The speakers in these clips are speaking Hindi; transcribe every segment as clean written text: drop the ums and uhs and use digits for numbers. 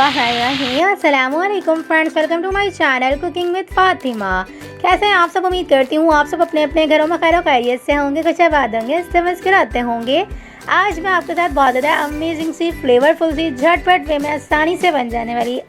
बिस्मिल्लाहिर्रहमानिर्रहीम। अस्सलामुअलैकुम friends, welcome to my channel cooking with Fatima. कैसे हैं आप सब? उम्मीद करती हूँ आप सब अपने अपने घरों में खैर खैरियत से होंगे, कुछ आबाद होंगे, इससे मुस्कुराते होंगे। आज मैं आपके साथ बहुत ज़्यादा अमेजिंग सी, फ्लेवरफुल सी, झटपट वे में आसानी से बन जाने वाली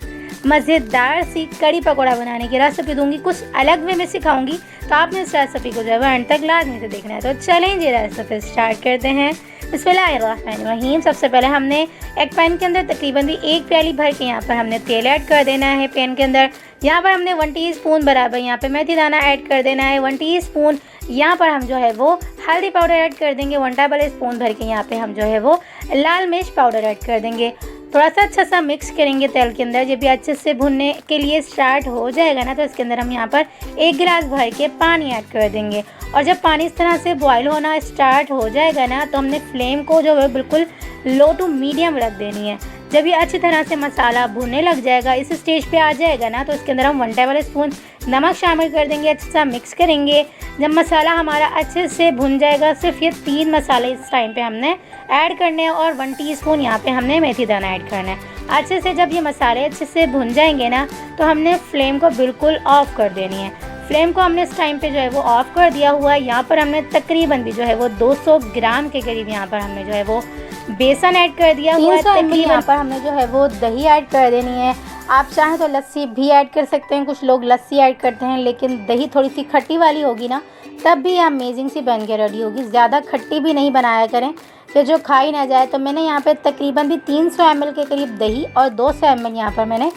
मज़ेदार सी कड़ी पकौड़ा बनाने की रेसिपी दूंगी। कुछ अलग वे में सिखाऊंगी, तो आपने इस रेसिपी को जो है एंड तक लाजमी से देखना है। तो चलें जी रेसिपी स्टार्ट करते हैं। बिस्मिल्लाहिर्रहमानिर्रहीम। सबसे पहले हमने एक पैन के अंदर तकरीबन भी 1 प्याली भर के यहाँ पर हमने तेल ऐड कर देना है। पैन के अंदर यहाँ पर हमने 1 टीस्पून बराबर यहाँ पे मेथी दाना ऐड कर देना है। 1 टीस्पून यहाँ पर हम जो है वो हल्दी पाउडर ऐड कर देंगे। 1 टेबल स्पून भर के यहाँ पे हम जो है वो लाल मिर्च पाउडर ऐड कर देंगे। थोड़ा सा अच्छा सा मिक्स करेंगे तेल के अंदर। जब भी अच्छे से भुनने के लिए स्टार्ट हो जाएगा ना, तो इसके अंदर हम यहाँ पर 1 गिलास भर के पानी ऐड कर देंगे। और जब पानी इस तरह से बॉयल होना स्टार्ट हो जाएगा ना, तो हमने फ्लेम को जो है बिल्कुल लो टू मीडियम रख देनी है। जब ये अच्छी तरह से मसाला भुनने लग जाएगा, इस स्टेज पे आ जाएगा ना, तो इसके अंदर हम 1 टेबल स्पून नमक शामिल कर देंगे। अच्छे से मिक्स करेंगे। जब मसाला हमारा अच्छे से भुन जाएगा, सिर्फ ये 3 मसाले इस टाइम पे हमने ऐड करने हैं और 1 टीस्पून यहाँ पे हमने मेथी दाना ऐड करना है। अच्छे से जब ये मसाले अच्छे से भुन जाएंगे ना, तो हमने फ्लेम को बिल्कुल ऑफ कर देनी है। फ्लेम को हमने इस टाइम पे जो है वो ऑफ कर दिया हुआ है। यहाँ पर हमने तकरीबन भी जो है वो 200 ग्राम के करीब यहाँ पर हमने जो है वो बेसन ऐड कर दिया हुआ है। तकरीबन यहाँ पर हमने जो है वो दही ऐड कर देनी है। आप चाहें तो लस्सी भी ऐड कर सकते हैं। कुछ लोग लस्सी ऐड करते हैं, लेकिन दही थोड़ी सी खट्टी वाली होगी ना, तब भी अमेजिंग सी बन के रेडी होगी। ज़्यादा खट्टी भी नहीं बनाया करें फिर जो खाई ना जाए। तो मैंने यहाँ पे तकरीबन भी 300 ml के करीब दही और 200 ml यहाँ पर मैंने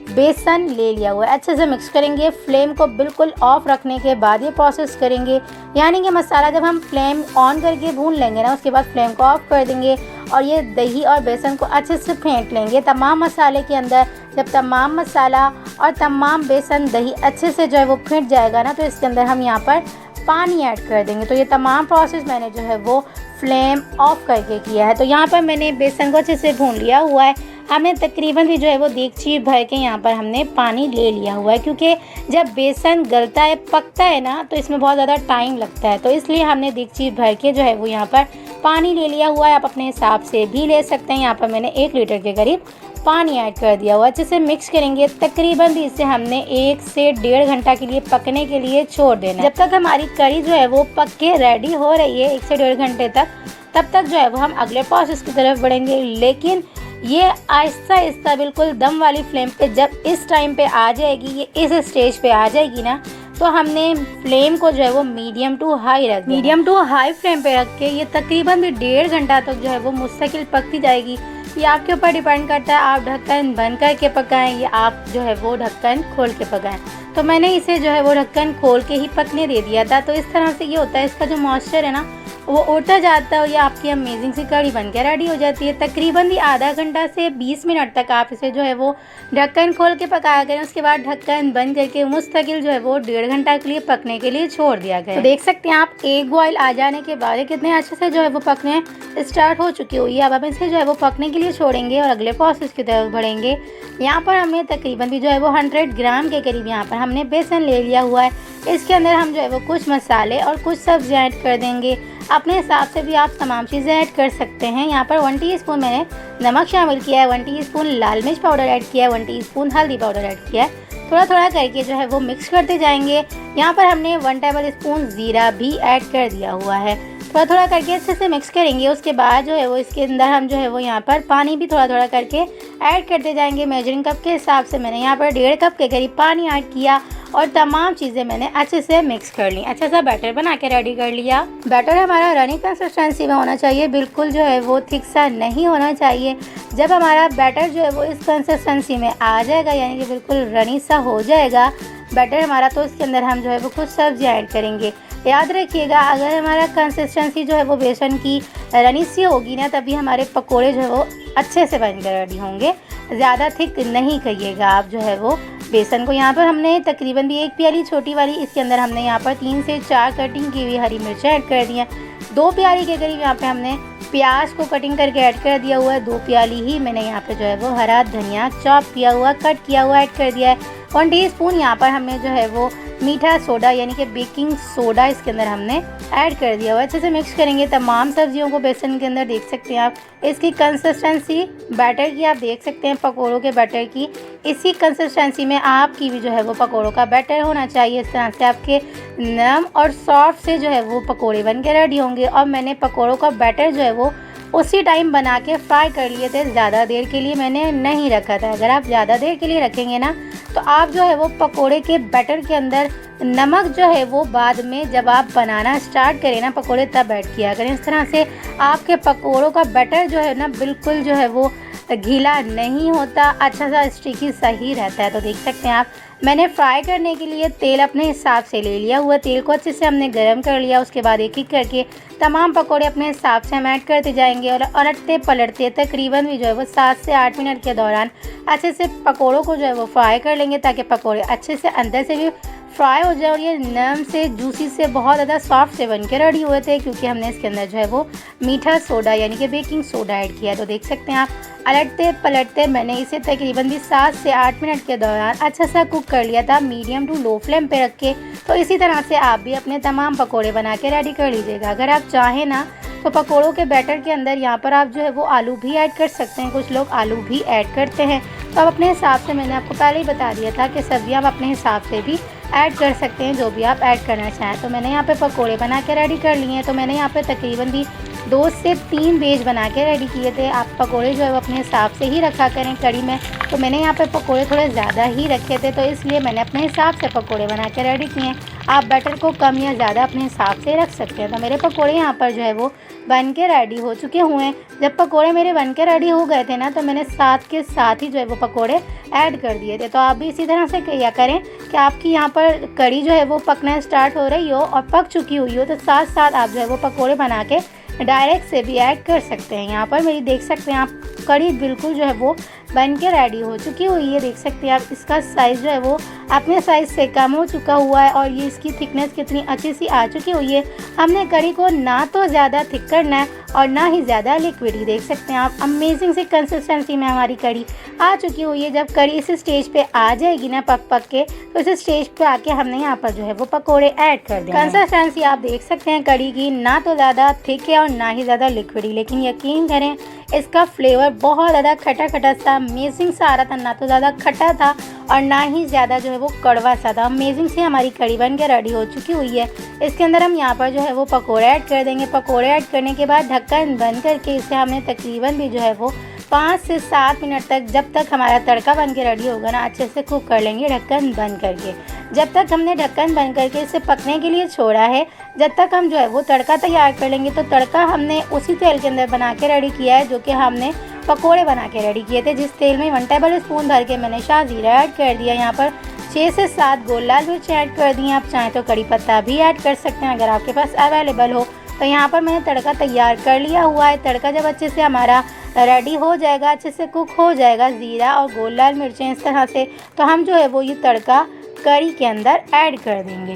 बेसन ले लिया हुआ है। अच्छे से मिक्स करेंगे। फ्लेम को बिल्कुल ऑफ रखने के बाद ये प्रोसेस करेंगे, यानी कि मसाला जब हम फ्लेम ऑन करके भून लेंगे ना, उसके बाद फ्लेम को ऑफ कर देंगे और ये दही और बेसन को अच्छे से फेंट लेंगे तमाम मसाले के अंदर। जब तमाम मसाला और तमाम बेसन दही अच्छे से जो है वो फेंट जाएगा ना, तो इसके अंदर हम यहाँ पर पानी ऐड कर देंगे। तो ये तमाम प्रोसेस मैंने जो है वो फ्लेम ऑफ करके किया है। तो यहाँ पर मैंने बेसन को अच्छे से भून लिया हुआ है। हमने तकरीबन भी जो है वो देगची भर के यहाँ पर हमने पानी ले लिया हुआ है, क्योंकि जब बेसन गलता है, पकता है ना, तो इसमें बहुत ज़्यादा टाइम लगता है। तो इसलिए हमने देगची भर के जो है वो यहाँ पर पानी ले लिया हुआ है। आप अपने हिसाब से भी ले सकते हैं। यहाँ पर मैंने 1 लीटर के करीब पानी ऐड कर दिया हुआ। अच्छे से मिक्स करेंगे। तकरीबन भी इसे हमने 1 से 1.5 घंटा के लिए पकने के लिए छोड़ देना है। जब तक हमारी कड़ी जो है वो पक के रेडी हो रही है 1 से 1.5 घंटे तक, तब तक जो है वो हम अगले प्रोसेस की तरफ बढ़ेंगे। लेकिन ये आहिस्ता आहिस्ता बिल्कुल दम वाली फ्लेम पे जब इस टाइम पे आ जाएगी, ये इस स्टेज पे आ जाएगी ना, तो हमने फ्लेम को जो है वो मीडियम टू हाई फ्लेम पे रख के ये तकरीबन भी 1.5 घंटा तक जो है वो मुस्तकिल पकती जाएगी। ये आपके ऊपर डिपेंड करता है, आप ढक्कन बंद करके पकाएं या आप जो है वो ढक्कन खोल के पकाएं। तो मैंने इसे जो है वो ढक्कन खोल के ही पकने दे दिया था। तो इस तरह से ये होता है, इसका जो मॉइस्चर है ना वो उड़ता जाता है और ये आपकी अमेजिंग सी कड़ी बन के रेडी हो जाती है। तकरीबन भी आधा घंटा से 20 मिनट तक आप इसे जो है वो ढक्कन खोल के पकाया करें। उसके बाद ढक्कन बंद करके मुस्तकिल जो है वो 1.5 घंटा के लिए पकने के लिए छोड़ दिया गया। तो देख सकते हैं आप, एक बॉयल आ जाने के बाद कितने अच्छे से जो है वो पकने स्टार्ट हो चुकी हुई है। अब हम इसे जो है वो पकने के लिए छोड़ेंगे और अगले प्रोसेस की तरफ बढ़ेंगे। यहाँ पर हमें तकरीबन भी जो है वो 100 ग्राम के करीब यहाँ पर हमने बेसन ले लिया हुआ है। इसके अंदर हम जो है वो कुछ मसाले और कुछ सब्जियाँ ऐड कर देंगे। अपने हिसाब से भी आप तमाम चीज़ें ऐड कर सकते हैं। यहाँ पर 1 टीस्पून मैंने नमक शामिल किया है, 1 टीस्पून लाल मिर्च पाउडर ऐड किया है, 1 टीस्पून हल्दी पाउडर ऐड किया है। थोड़ा थोड़ा करके जो है वो मिक्स करते जाएंगे। यहाँ पर हमने 1 टेबल स्पून ज़ीरा भी ऐड कर दिया हुआ है। थोड़ा थोड़ा करके अच्छे से मिक्स करेंगे। उसके बाद जो है वो इसके अंदर हम जो है वो यहाँ पर पानी भी थोड़ा थोड़ा करके ऐड करते जाएंगे। मेजरिंग कप के हिसाब से मैंने यहाँ पर 1.5 कप के करीब पानी ऐड किया और तमाम चीज़ें मैंने अच्छे से मिक्स कर ली। अच्छा सा बैटर बना के रेडी कर लिया। बैटर हमारा रनी कंसिस्टेंसी में होना चाहिए, बिल्कुल जो है वो थिक सा नहीं होना चाहिए। जब हमारा बैटर जो है वो इस कंसिस्टेंसी में आ जाएगा, यानी कि बिल्कुल रनी सा हो जाएगा बैटर हमारा, तो इसके अंदर हम जो है वो कुछ सब्जियाँ ऐड करेंगे। याद रखिएगा, अगर हमारा कंसिस्टेंसी जो है वो बेसन की रनी सी होगी ना, तभी हमारे पकोड़े जो है वो अच्छे से बन कर रेडी होंगे। ज़्यादा थिक नहीं करिएगा आप जो है वो बेसन को। यहाँ पर हमने तकरीबन भी 1 प्याली छोटी वाली, इसके अंदर हमने यहाँ पर 3 से 4 कटिंग की हुई हरी मिर्चें ऐड कर दी हैं। 2 प्याली के करीब यहाँ पे हमने प्याज को कटिंग करके ऐड कर दिया हुआ है। 2 प्याली ही मैंने यहाँ पे जो है वो हरा धनिया चॉप किया हुआ, कट किया हुआ ऐड कर दिया है। 1 टीस्पून यहाँ पर हमने जो है वो मीठा सोडा यानी कि बेकिंग सोडा इसके अंदर हमने ऐड कर दिया हुआ। अच्छे से मिक्स करेंगे तमाम सब्जियों को बेसन के अंदर। देख सकते हैं आप इसकी कंसिस्टेंसी बैटर की, आप देख सकते हैं पकोड़ों के बैटर की। इसी कंसिस्टेंसी में आपकी भी जो है वो पकोड़ों का बैटर होना चाहिए। इस तरह से आपके नरम और सॉफ्ट से जो है वो पकोड़े बन के रेडी होंगे। और मैंने पकोड़ों का बैटर जो है वो उसी टाइम बना के फ्राई कर लिए थे, ज़्यादा देर के लिए मैंने नहीं रखा था। अगर आप ज़्यादा देर के लिए रखेंगे ना तो आप जो है वो पकोड़े के बैटर के अंदर नमक जो है वो बाद में जब आप बनाना स्टार्ट करें ना पकोड़े तब ऐड किया करें। इस तरह से आपके पकोड़ों का बैटर जो है ना बिल्कुल जो है वो गीला नहीं होता, अच्छा सा स्टिकी सही रहता है। तो देख सकते हैं आप मैंने फ्राई करने के लिए तेल अपने हिसाब से ले लिया हुआ। तेल को अच्छे से हमने गर्म कर लिया। उसके बाद एक एक करके तमाम पकोड़े अपने हिसाब से हम ऐड करते जाएंगे और उलटते पलटते तकरीबन भी जो है वो 7 से 8 मिनट के दौरान अच्छे से पकोड़ों को जो है वो फ्राई कर लेंगे, ताकि पकोड़े अच्छे से अंदर से भी फ्राई हो जाए और ये नरम से जूसी से बहुत ज़्यादा सॉफ्ट से बन के रेडी हुए थे, क्योंकि हमने इसके अंदर जो है वो मीठा सोडा यानी कि बेकिंग सोडा ऐड किया। तो देख सकते हैं आप उलटते पलटते मैंने इसे तकरीबन भी 7 से 8 मिनट के दौरान अच्छा सा कुक कर लिया था, मीडियम टू लो फ्लेम पे रख के। तो इसी तरह से आप भी अपने तमाम पकोड़े बना के रेडी कर लीजिएगा। अगर आप चाहें ना तो पकोड़ों के बैटर के अंदर यहाँ पर आप जो है वो आलू भी ऐड कर सकते हैं। कुछ लोग आलू भी ऐड करते हैं। तो आप अपने हिसाब से, मैंने आपको पहले ही बता दिया था कि सब्जियाँ आप अपने हिसाब से भी ऐड कर सकते हैं, जो भी आप ऐड करना चाहें। तो मैंने यहाँ पे पकोड़े बना के रेडी कर लिए हैं। तो मैंने यहाँ पे तकरीबन भी 2 से 3 बेज बना के रेडी किए थे। आप पकोड़े जो है वो अपने हिसाब से ही रखा करें कड़ी में। तो मैंने यहाँ पे पकोड़े थोड़े ज़्यादा ही रखे थे, तो इसलिए मैंने अपने हिसाब से पकोड़े बना के रेडी किए हैं। आप बैटर को कम या ज़्यादा अपने हिसाब से रख सकते हैं। तो मेरे पकोड़े यहाँ पर जो है वो बन के रेडी हो चुके हुए हैं। जब पकोड़े मेरे बन के रेडी हो गए थे ना तो मैंने साथ के साथ ही जो है वो पकोड़े ऐड कर दिए थे। तो आप भी इसी तरह से किया करें कि आपकी यहाँ पर कड़ी जो है वो पकना स्टार्ट हो रही हो और पक चुकी हुई हो, तो साथ साथ आप जो है वो पकोड़े बना के डायरेक्ट से भी ऐड कर सकते हैं। यहाँ पर मेरी देख सकते हैं आप कड़ी बिल्कुल जो है वो बन के रेडी हो चुकी हुई है। देख सकते हैं आप इसका साइज़ जो है वो अपने साइज़ से कम हो चुका हुआ है और ये इसकी थिकनेस कितनी अच्छी सी आ चुकी हुई है। हमने कड़ी को ना तो ज़्यादा थिक करना है और ना ही ज़्यादा लिक्विडी। देख सकते हैं आप अमेजिंग सी कंसिस्टेंसी में हमारी कड़ी आ चुकी हुई है। जब कड़ी इस स्टेज पे आ जाएगी ना पक पक के, तो इस स्टेज पे आके हमने यहाँ पर जो है वो पकोड़े ऐड कर देंगे। कंसिस्टेंसी आप देख सकते हैं कड़ी की, ना तो ज़्यादा थिक है और ना ही ज़्यादा लिक्विडी, लेकिन यकीन करें इसका फ्लेवर बहुत ज़्यादा खटा खटा सा अमेजिंग सा आ रहा था। ना तो ज़्यादा खट्टा था और ना ही ज़्यादा जो है वो कड़वा सा था। अमेजिंग से हमारी कड़ी बन के रेडी हो चुकी हुई है। इसके अंदर हम यहाँ पर जो है वो पकोड़े ऐड कर देंगे। पकोड़े ऐड करने के बाद ढक्कन बंद करके इसे हमने तकरीबन भी जो है वो 5 से 7 मिनट तक, जब तक हमारा तड़का बन के रेडी होगा ना, अच्छे से कुक कर लेंगे ढक्कन बंद करके। जब तक हमने ढक्कन बंद करके इसे पकने के लिए छोड़ा है, जब तक हम जो है वो तड़का तैयार कर लेंगे। तो तड़का हमने उसी तेल के अंदर बना के रेडी किया है जो कि हमने पकोड़े बना के रेडी किए थे। जिस तेल में 1 टेबल स्पून भर के मैंने शाहजीरा ऐड कर दिया। यहाँ पर 6 से 7 गोल लाल मिर्च ऐड कर दी हैं। आप चाहें तो कड़ी पत्ता भी ऐड कर सकते हैं अगर आपके पास अवेलेबल हो। तो यहाँ पर मैंने तड़का तैयार कर लिया हुआ है। तड़का जब अच्छे से हमारा रेडी हो जाएगा, अच्छे से कुक हो जाएगा, ज़ीरा और गोल लाल मिर्चें इस तरह से, तो हम जो है वो ये तड़का कड़ी के अंदर ऐड कर देंगे।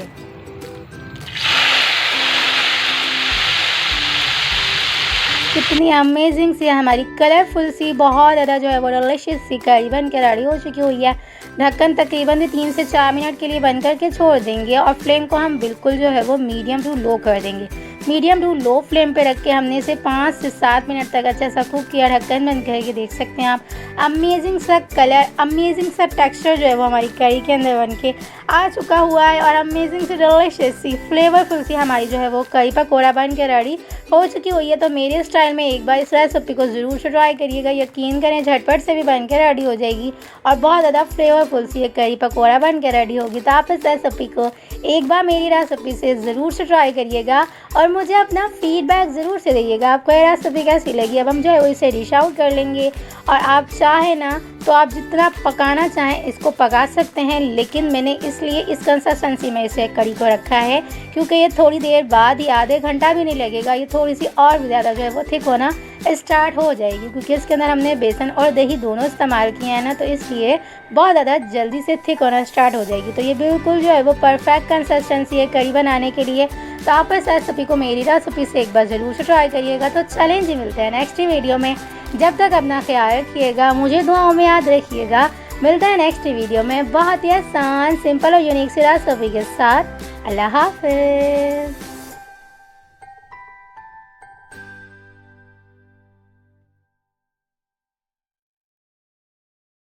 कितनी अमेजिंग सी हमारी कलरफुल सी बहुत ज़्यादा जो है वो डिलिशियस सी कड़ी बन के रेडी हो चुकी हुई है। ढक्कन तकरीबन 3 से 4 मिनट के लिए बंद करके छोड़ देंगे और फ्लेम को हम बिल्कुल जो है वो मीडियम टू लो कर देंगे। मीडियम टू लो फ्लेम पे रख के हमने इसे 5 से 7 मिनट तक अच्छा सा कुक किया। ढक्कन बंद करके देख सकते हैं आप अमेजिंग सा कलर, अमेजिंग सा टेक्सचर जो है वो हमारी कड़ी के अंदर बन के आ चुका हुआ है और अमेजिंग सी डिलिशियस सी फ्लेवरफुल सी हमारी जो है वो कड़ी पकौड़ा बन के रेडी हो चुकी हुई है। तो मेरे स्टाइल में एक बार इस रेसिपी को ज़रूर से ट्राई करिएगा। यकीन करें झटपट से भी बन के रेडी हो जाएगी और बहुत ज़्यादा फ्लेवरफुल सी कड़ी पकौड़ा बन के रेडी होगी। तो आप इस रेसिपी को एक बार मेरी रेसिपी से ज़रूर से ट्राई करिएगा और मुझे अपना फीडबैक ज़रूर से दीजिएगा आपको ये रेसिपी कैसी लगी। अब हम जो है वो इसे डिश आउट कर लेंगे और आप चाहें ना तो आप जितना पकाना चाहें इसको पका सकते हैं, लेकिन मैंने इसलिए इस कंसिस्टेंसी में इसे कड़ी को रखा है क्योंकि ये थोड़ी देर बाद ही, आधे घंटा भी नहीं लगेगा, ये थोड़ी सी और भी ज़्यादा जो है वो थिक होना स्टार्ट हो जाएगी क्योंकि इसके अंदर हमने बेसन और दही दोनों इस्तेमाल किए हैं ना, तो इसलिए बहुत ज़्यादा जल्दी से थिक होना स्टार्ट हो जाएगी। तो ये बिल्कुल जो है वो परफेक्ट कंसिस्टेंसी है कड़ी बनाने के लिए। तो आप इस रेसिपी को मेरी रेसिपी से एक बार ज़रूर से ट्राई करिएगा। तो चैलेंज मिलते हैं नेक्स्ट वीडियो में। जब तक अपना ख्याल रखिएगा, मुझे दुआओं में याद रखिएगा। मिलते हैं नेक्स्ट वीडियो में बहुत ही आसान, सिंपल और यूनिक सी रेसिपी के साथ। अल्लाह हाफिज़।